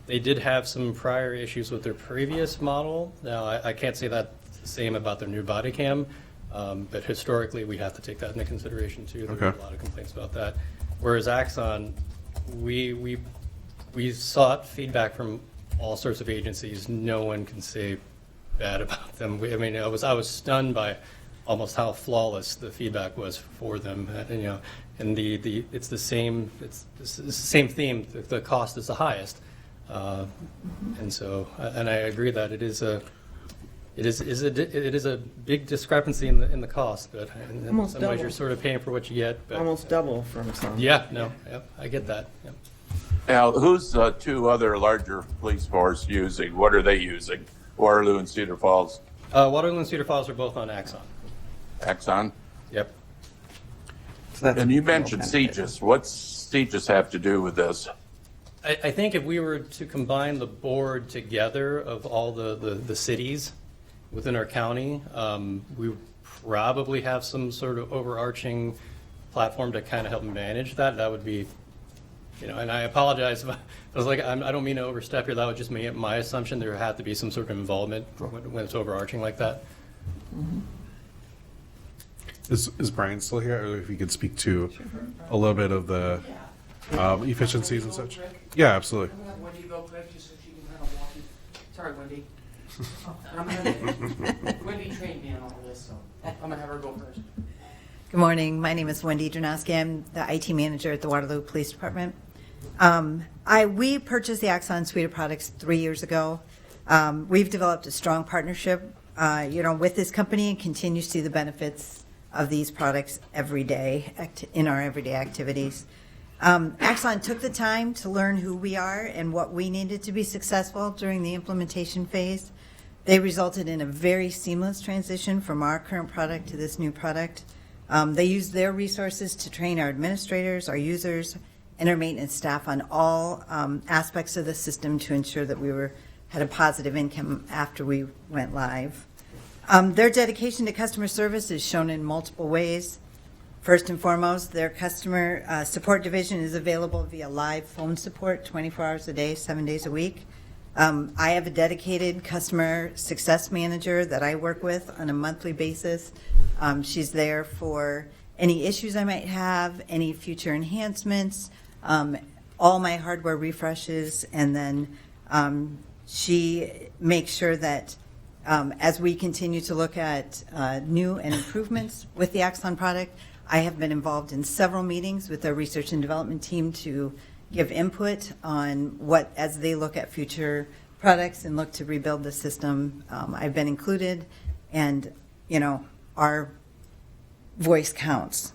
They did have some prior issues with their previous model. Now, I can't say that the same about their new body cam, but historically, we have to take that into consideration too. There were a lot of complaints about that. Whereas Axon, we sought feedback from all sorts of agencies. No one can say bad about them. I was stunned by almost how flawless the feedback was for them. And, and it's the same theme. The cost is the highest, and so and I agree that it is a big discrepancy in the cost, but in Almost some ways double. you're sort of paying for what you get. But Almost double from some. yeah, I get that. Yeah. Now, who's two other larger police force using? What are they using? Waterloo and Cedar Falls. Waterloo and Cedar Falls are both on Axon. Axon. Yep. So that's And you a real mentioned benefit. CGIS. What's CGIS have to do with this? I think if we were to combine the board together of all the cities within our county, we would probably have some sort of overarching platform to kind of help manage that. That would be, and I apologize. I was like, I don't mean to overstep here. That would just be my assumption. There had to be some sort of involvement when it's overarching like that. Is Brian still here? Or if you could speak to a little bit of the efficiencies and such? Yeah, absolutely. I'm gonna have Wendy go quick, just so she can kind of walk you. Sorry, Wendy. Wendy trained me on all this, so I'm gonna have her go first. Good morning. My name is Wendy Dranowski. I'm the IT manager at the Waterloo Police Department. We purchased the Axon suite of products 3 years ago. We've developed a strong partnership, with this company and continue to see the benefits of these products every day in our everyday activities. Axon took the time to learn who we are and what we needed to be successful during the implementation phase. They resulted in a very seamless transition from our current product to this new product. They used their resources to train our administrators, our users, and our maintenance staff on all aspects of the system to ensure that we had a positive income after we went live. Their dedication to customer service is shown in multiple ways. First and foremost, their customer support division is available via live phone support 24 hours a day, 7 days a week. I have a dedicated customer success manager that I work with on a monthly basis. She's there for any issues I might have, any future enhancements, all my hardware refreshes, and then she makes sure that as we continue to look at new and improvements with the Axon product, I have been involved in several meetings with their research and development team to give input on what, as they look at future products and look to rebuild the system. I've been included, and our voice counts.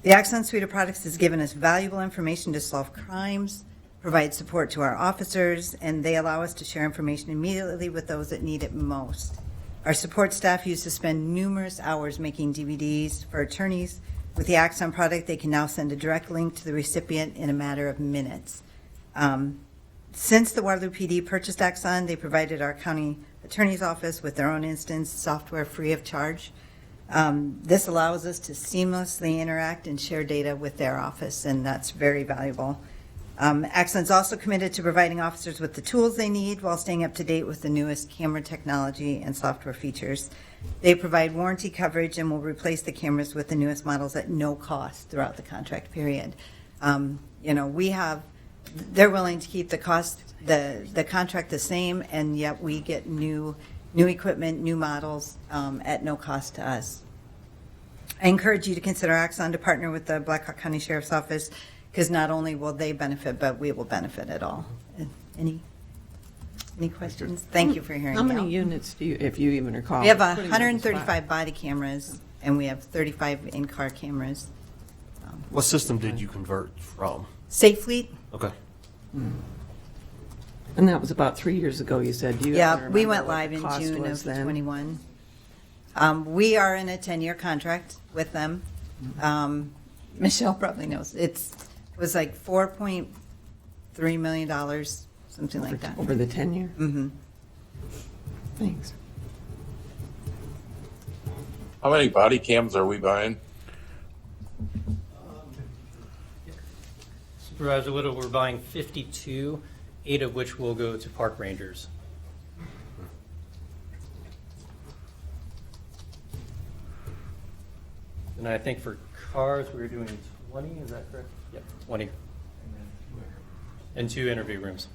The Axon suite of products has given us valuable information to solve crimes, provide support to our officers, and they allow us to share information immediately with those that need it most. Our support staff used to spend numerous hours making DVDs for attorneys. With the Axon product, they can now send a direct link to the recipient in a matter of minutes. Since the Waterloo PD purchased Axon, they provided our county attorney's office with their own instance software free of charge. This allows us to seamlessly interact and share data with their office, and that's very valuable. Axon's also committed to providing officers with the tools they need while staying up to date with the newest camera technology and software features. They provide warranty coverage and will replace the cameras with the newest models at no cost throughout the contract period. They're willing to keep the cost, the contract the same, and yet we get new equipment, new models at no cost to us. I encourage you to consider Axon to partner with the Black Hawk County Sheriff's Office, because not only will they benefit, but we will benefit at all. Any questions? Thank you for hearing me How many out. units do you, if you even recall? We have putting them on the spot? 135 body cameras, and we have 35 in-car cameras. What system did you convert from? Safe Fleet? Okay. And that was about 3 years ago, you said. Do you Yeah, happen to we remember went what live the in cost June was of then? 21. We are in a 10-year contract with them. Michelle probably knows. It was like $4.3 million, something like that. Over the 10-year? Mm-hmm. Thanks. How many body cams are we buying? Supervisor Little, we're buying 52, 8 of which will go to park rangers. And I think for cars, we were doing 20, is that correct? Yep, 20. And 2 interview rooms.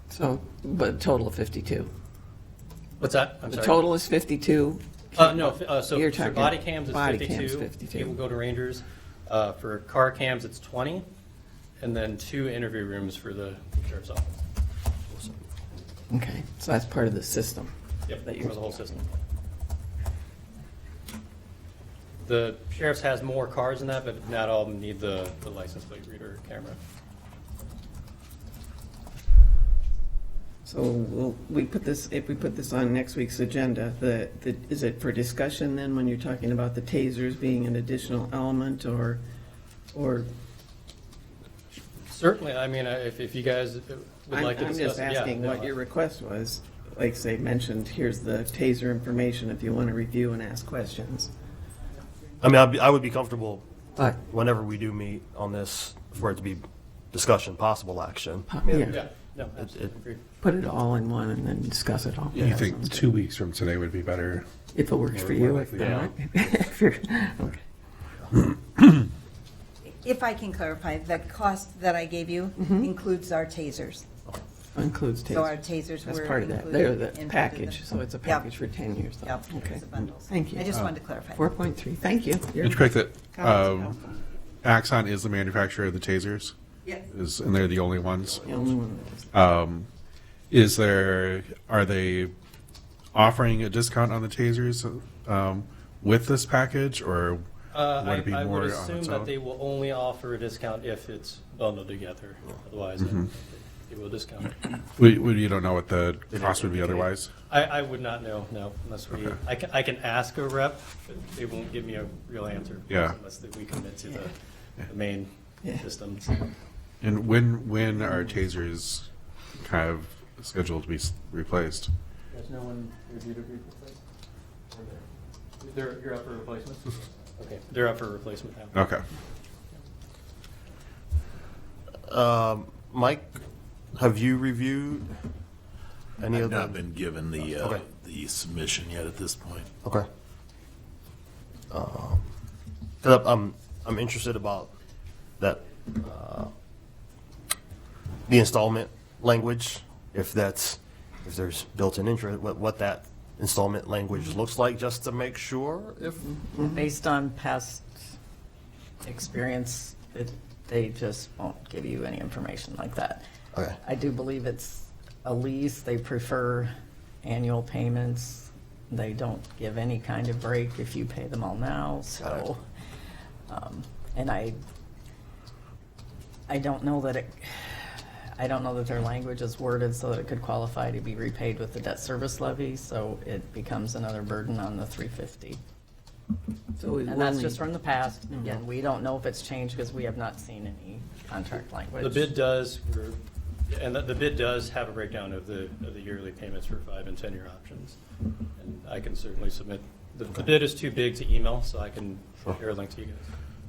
So, but total of 52. What's that? I'm The sorry. total is 52? No, so You're for talking body cams, it's body 52. cams, 52. It will go to rangers. For car cams, it's 20. And then 2 interview rooms for the sheriff's office. Okay, so that's part of the system. Yep, That for you're- the whole system. The sheriff's has more cars than that, but not all of them need the license plate reader camera. So if we put this on next week's agenda, is it for discussion then when you're talking about the tasers being an additional element or Certainly, I mean, if you guys would like to I'm discuss just it, yeah. asking no, what your request was. Like say mentioned, here's the taser information if you want to review and ask questions. I mean, I would be comfortable But, whenever we do meet on this for it to be discussion, possible action. yeah, Yeah, no, absolutely, agreed. put it all in one and then discuss it all. You Yeah, think sounds 2 good. weeks from today would be better? If it works for More you, if likely, not, if you're, okay. If I can clarify, the cost that I gave you includes our tasers. Includes tasers. So our tasers That's were part of that. included They're in the part of package, the- so it's a Yep. package for 10 years. though. Yep, Okay. it's the bundles. Thank you. I just wanted to clarify. 4.3, thank you. You're- It's correct that Comments are helpful. Axon is the manufacturer of the tasers, Yes. and they're the only ones. The only one that is. Are they offering a discount on the tasers with this package, or would it be I more would on assume its that own? they will only offer a discount if it's bundled together. Otherwise, they will discount it. You don't know what the cost would be otherwise? I would not know, no, unless we, Okay. I can ask a rep, but they won't give me a real answer. Yeah. Unless that we commit to the main Yeah. systems. And when are tasers kind of scheduled to be replaced? There's no one reviewed it replacement? You're up for replacement? Okay, they're up for replacement now. Okay. Mike, have you reviewed any I've of not the? been given the Okay. the submission yet at this point. Okay. 'Cause I'm interested about that, the installment language, if there's built-in interest, what that installment language looks like, just to make sure if. Based on past experience, they just won't give you any information like that. Okay. I do believe it's a lease. They prefer annual payments. They don't give any kind of break if you pay them all now, so. And I don't know that I don't know that their language is worded so that it could qualify to be repaid with the debt service levy, so it becomes another burden on the 350. So we And will that's need- just from the past. Again, we don't know if it's changed because we have not seen any contract language. The bid does, and the bid does have a breakdown of the yearly payments for 5 and 10-year options. And I can certainly submit, the bid is too big to email, so I can share a link to you guys.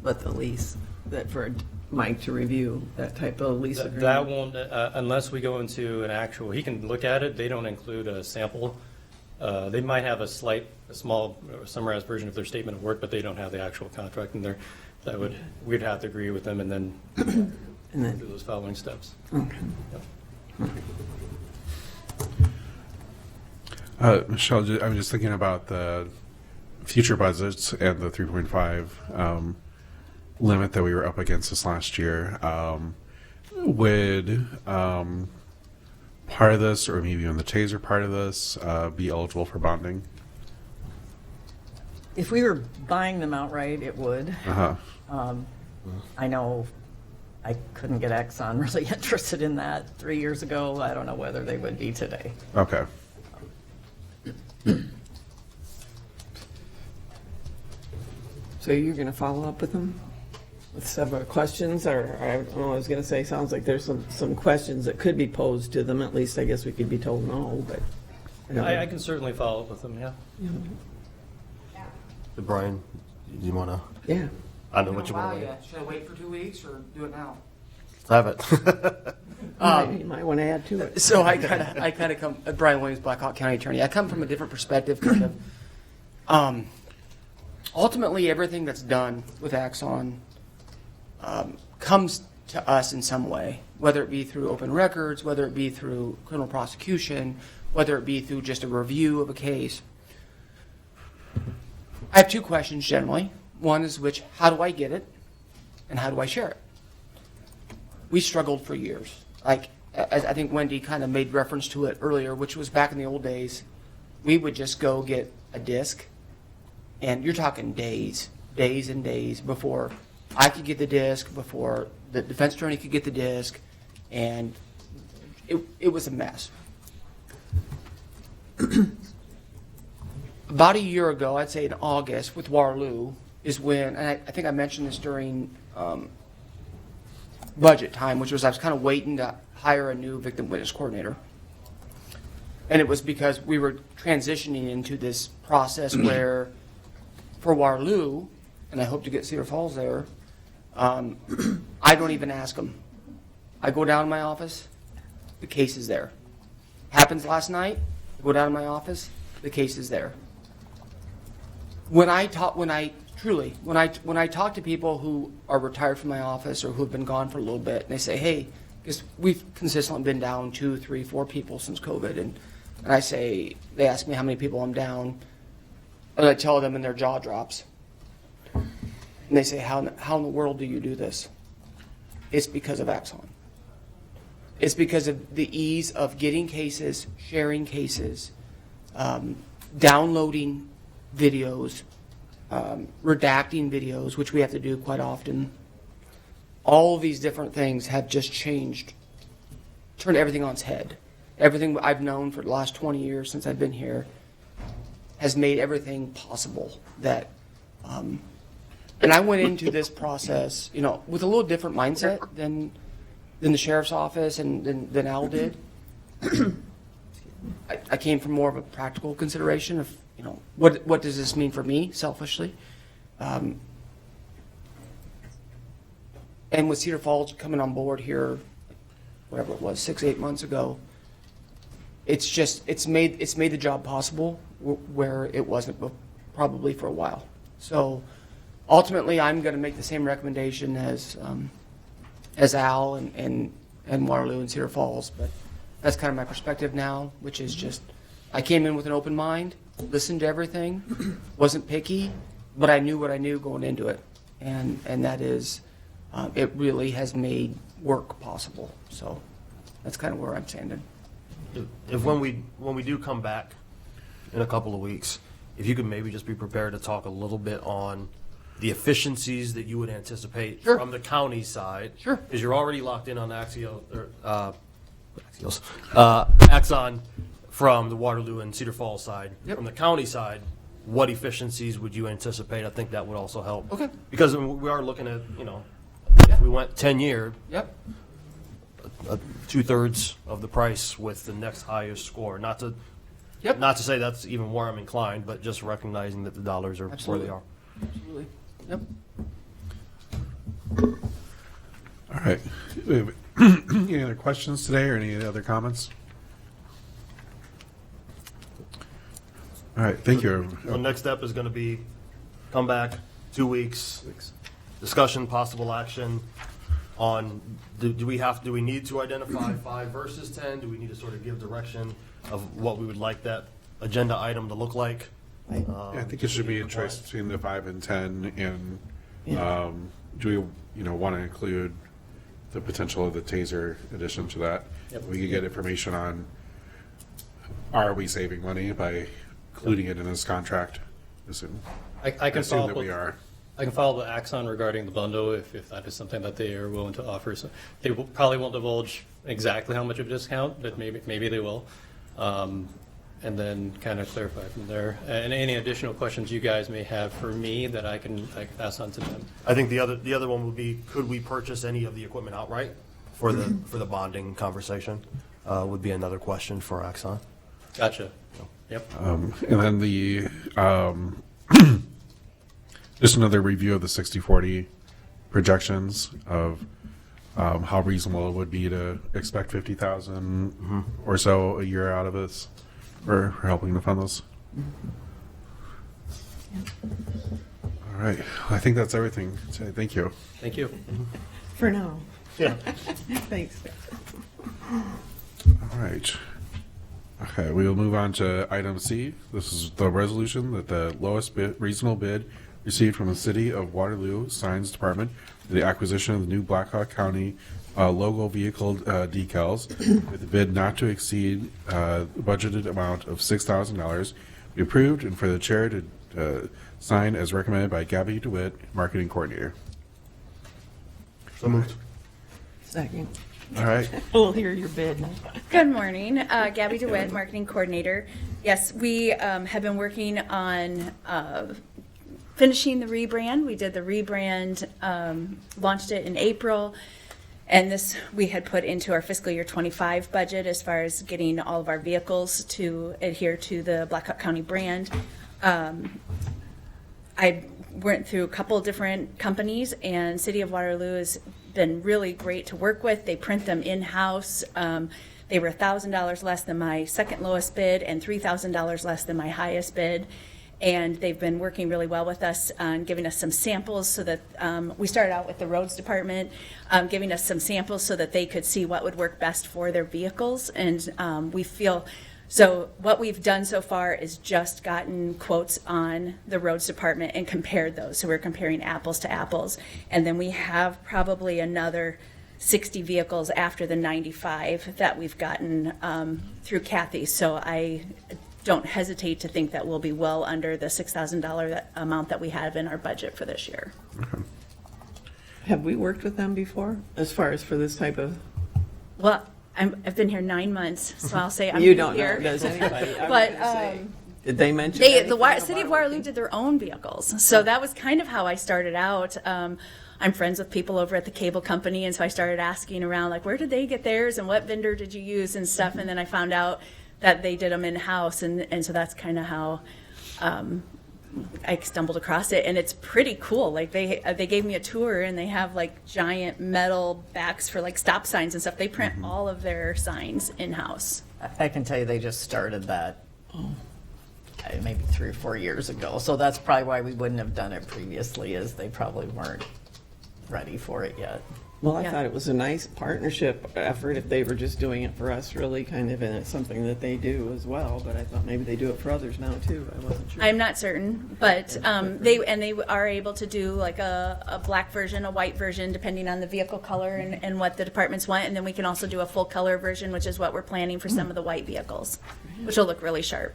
But the lease, that for Mike to review, that type of lease agreement. That won't, unless we go into an actual, he can look at it, they don't include a sample. They might have a small summarized version of their statement of work, but they don't have the actual contract in there. We'd have to agree with them and then And then- do those following steps. Okay. Yep. Michelle, I'm just thinking about the future budgets and the 3.5 limit that we were up against this last year. Would part of this, or maybe even the taser part of this, be eligible for bonding? If we were buying them outright, it would. Uh-huh. I know I couldn't get Exxon really interested in that 3 years ago. I don't know whether they would be today. Okay. So you're going to follow up with them with several questions, or I don't know, I was going to say, sounds like there's some questions that could be posed to them. At least I guess we could be told no, but. I don't know. I can certainly follow up with them, yeah. Brian, do you want to? Yeah. I know what you Wow, want to yeah. Should I wait for 2 weeks or do it now? have it. You might want to add to it. So I kind of come, Brian Williams, Black Hawk County Attorney. I come from a different perspective, kind of. Ultimately, everything that's done with Axon comes to us in some way, whether it be through open records, whether it be through criminal prosecution, whether it be through just a review of a case. I have two questions generally. One is how do I get it, and how do I share it? We struggled for years. Like, as I think Wendy kind of made reference to it earlier, which was back in the old days, we would just go get a disc, and you're talking days and days before I could get the disc, before the defense attorney could get the disc, and it was a mess. About a year ago, I'd say in August, with Waterloo, is when, and I think I mentioned this during budget time, which was I was kind of waiting to hire a new victim witness coordinator. And it was because we were transitioning into this process where, for Waterloo, and I hope to get Cedar Falls there, I don't even ask them. I go down to my office, the case is there. Happens last night, I go down to my office, the case is there. When I talk to people who are retired from my office or who have been gone for a little bit, and they say, hey, because we've consistently been down 2, 3, 4 people since COVID, and I say, they ask me how many people I'm down, and I tell them, and their jaw drops. And they say, how in the world do you do this? It's because of Axon. It's because of the ease of getting cases, sharing cases, downloading videos, redacting videos, which we have to do quite often. All of these different things have just changed, turned everything on its head. Everything I've known for the last 20 years since I've been here has made everything possible. That, and I went into this process, with a little different mindset than the sheriff's office and than Al did. I came from more of a practical consideration of, what does this mean for me, selfishly? And with Cedar Falls coming on board here, whatever it was, 6-8 months ago, it's made the job possible where it wasn't probably for a while. So ultimately, I'm going to make the same recommendation as Al and Waterloo and Cedar Falls, but that's kind of my perspective now, which is just I came in with an open mind, listened to everything, wasn't picky, but I knew what I knew going into it, and that is it really has made work possible. So that's kind of where I'm standing. If when we do come back in a couple of weeks, if you could maybe just be prepared to talk a little bit on the efficiencies that you would anticipate from the county side. Sure. Because you're already locked in on Axon from the Waterloo and Cedar Falls side. Yep. From the county side, what efficiencies would you anticipate? I think that would also help. Okay. Because we are looking at, if we went 10-year, Yep. 2/3 of the price with the next highest score. Not to say that's even where I'm inclined, but just recognizing that the dollars are Absolutely. where they are. Absolutely. Yep. All right. Any other questions today or any other comments? All right. Thank you. The next step is going to be come back 2 weeks, discussion, possible action on do we need to identify 5 versus 10? Do we need to sort of give direction of what we would like that agenda item to look like? I think it should be a choice between the 5 and 10, and do we, want to include the potential of the taser addition to that? Yep. We could get information on, are we saving money by including it in this contract? I can assume follow that up we are. I can follow the Axon regarding the bundle if that is something that they are willing to offer. So they probably won't divulge exactly how much of a discount, but maybe they will. and then kind of clarify from there. And any additional questions you guys may have for me that I can pass on to them. I think the other one would be, could we purchase any of the equipment outright for the bonding conversation? Would be another question for Axon. Gotcha. Yep. And then the just another review of the 60/40 projections of how reasonable it would be to expect 50,000 or so a year out of us for helping to fund this. All right, I think that's everything. So, thank you. Thank you. For now. Yeah. Thanks. All right. Okay, we will move on to item C. This is the resolution that the lowest reasonable bid received from the City of Waterloo Signs Department for the acquisition of the new Blackhawk County logo vehicle decals with the bid not to exceed the budgeted amount of $6,000 be approved, and for the chair to sign as recommended by Gabby DeWitt, Marketing Coordinator. So moved. Second. All right. We'll hear your bid now. Good morning, Gabby DeWitt, Marketing Coordinator. Yes, we have been working on finishing the rebrand. We did the rebrand, launched it in April, and this we had put into our fiscal year 25 budget as far as getting all of our vehicles to adhere to the Blackhawk County brand. I went through a couple of different companies, and City of Waterloo has been really great to work with. They print them in-house. They were $1,000 less than my second lowest bid and $3,000 less than my highest bid. And they've been working really well with us on giving us some samples so that we started out with the roads department, giving us some samples so that they could see what would work best for their vehicles. And we feel, so what we've done so far is just gotten quotes on the roads department and compared those. So we're comparing apples to apples. And then we have probably another 60 vehicles after the 95 that we've gotten through Kathy. So I don't hesitate to think that we'll be well under the $6,000 amount that we have in our budget for this year. Okay. Have we worked with them before, as far as for this type of? Well, I've been here 9 months, so I'll say I'm You new don't here. know, does anybody? I was But gonna say, did they mention the anything City of about Waterloo working? did their own vehicles, so that was kind of how I started out. I'm friends with people over at the cable company, and so I started asking around, like, where did they get theirs, and what vendor did you use, and stuff. And then I found out that they did them in house, and so that's kind of how I stumbled across it. And it's pretty cool. Like they gave me a tour, and they have like giant metal backs for like stop signs and stuff. They print all of their signs in house. I can tell you they just started that maybe 3 or 4 years ago. So that's probably why we wouldn't have done it previously, is they probably weren't ready for it yet. Well, I Yeah. thought it was a nice partnership effort if they were just doing it for us, really, kind of, and it's something that they do as well, but I thought maybe they do it for others now, too. I wasn't sure. I'm not certain, but they are able to do like a black version, a white version, depending on the vehicle color and what the departments want. And then we can also do a full color version, which is what we're planning for some of the white vehicles, which will look really sharp.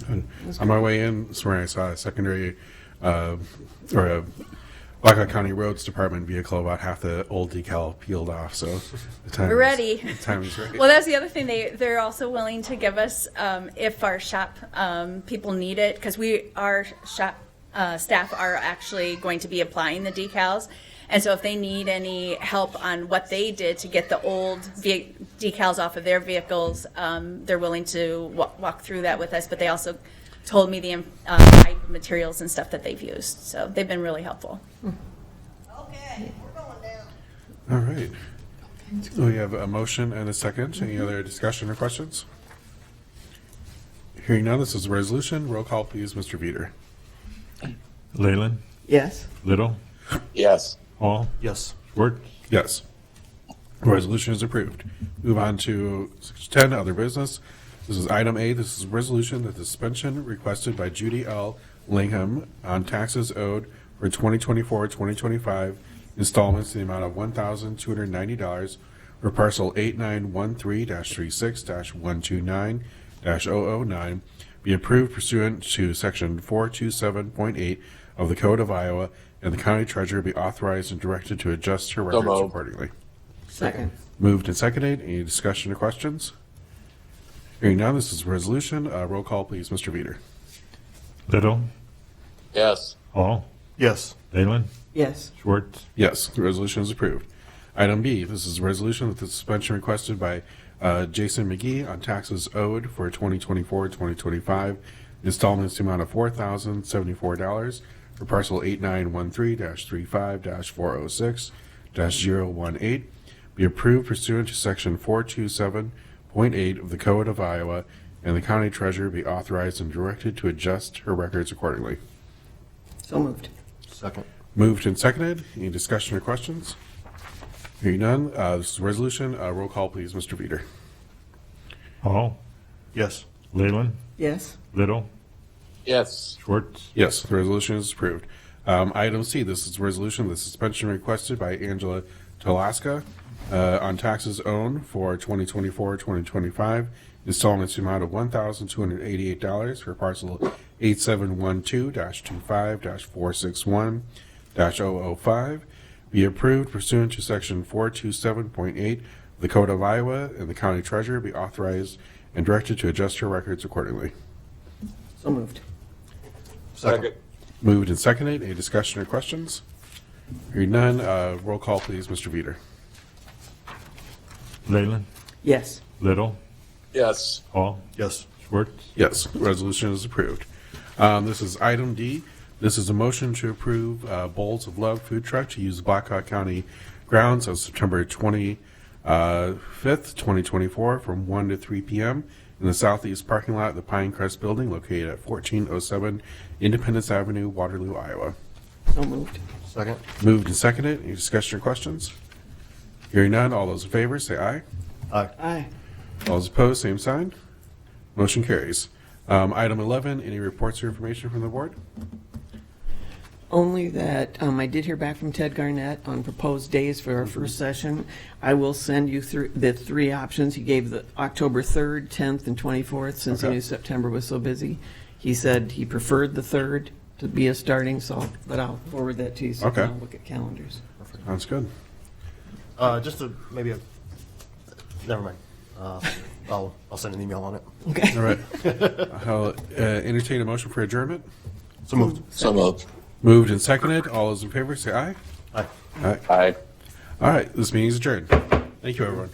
And on my way in, this morning I saw a secondary or a Blackhawk County Roads Department vehicle, about half the old decal peeled off. So the time We're ready. The time is right. Well, that's the other thing. They're also willing to give us, if our shop people need it, because our shop staff are actually going to be applying the decals. And so if they need any help on what they did to get the old decals off of their vehicles, they're willing to walk through that with us. But they also told me the type of materials and stuff that they've used. So they've been really helpful. All right. We have a motion and a second. Any other discussion or questions? Hearing none, this is a resolution. Roll call, please, Mr. Veeder. Leyland, Yes. Little, Yes. Hall, Yes. Schwartz. Yes. The resolution is approved. Move on to 10, other business. This is item A. This is a resolution that the suspension requested by Judy L. Lingham on taxes owed for 2024-2025 installments in the amount of $1,290 for parcel 8913-36-129-009 be approved pursuant to section 427.8 of the Code of Iowa, and the county treasurer be authorized and directed to adjust her records moved. accordingly. Second. Moved and seconded. Any discussion or questions? Hearing none, this is a resolution. Roll call, please, Mr. Veeder. Little, Yes. Hall, Yes. Leyland, Yes. Schwartz, Yes, the resolution is approved. Item B, this is a resolution with the suspension requested by Jason McGee on taxes owed for 2024-2025, installments to amount of $4,074 for parcel 8913-35-406-018, be approved pursuant to section 427.8 of the Code of Iowa, and the county treasurer be authorized and directed to adjust her records accordingly. So moved. Second. Moved and seconded. Any discussion or questions? Hearing none, this is a resolution. Roll call, please, Mr. Veeder. Hall, Yes. Leyland, Yes. Little, Yes. Schwartz, Yes, the resolution is approved. Item C, this is a resolution, the suspension requested by Angela Talaska on taxes owed for 2024-2025, installments to amount of $1,288 for parcel 8712-25-461-005, be approved pursuant to section 427.8 of the Code of Iowa, and the county treasurer be authorized and directed to adjust her records accordingly. So moved. Second. Moved and seconded. Any discussion or questions? Hearing none, roll call, please, Mr. Veeder. Leyland, Yes. Little, Yes. Hall, Yes. Schwartz, Yes, resolution is approved. This is item D. This is a motion to approve Bowls of Love food truck to use Blackhawk County grounds on September 25th, 2024, from 1 to 3 p.m. in the southeast parking lot of the Pinecrest Building located at 1407 Independence Avenue, Waterloo, Iowa. So moved. Second. Moved and seconded. Any discussion or questions? Hearing none, all those in favor say aye. Aye. Aye. All those opposed, same sign. Motion carries. Item 11, any reports or information from the board? Only that I did hear back from Ted Garnett on proposed days for our first session. I will send you through the three options. He gave the October 3rd, 10th, and 24th, since he knew September was so busy. He said he preferred the 3rd to be a starting, but I'll forward that to you so you Okay. can look at calendars. Sounds good. Just to maybe never mind. I'll send an email on it. Okay. All right. I'll entertain a motion for adjournment. So moved. So moved. Moved and seconded. All those in favor say aye. Aye. Aye. Aye. All right. This meeting is adjourned. Thank you, everyone.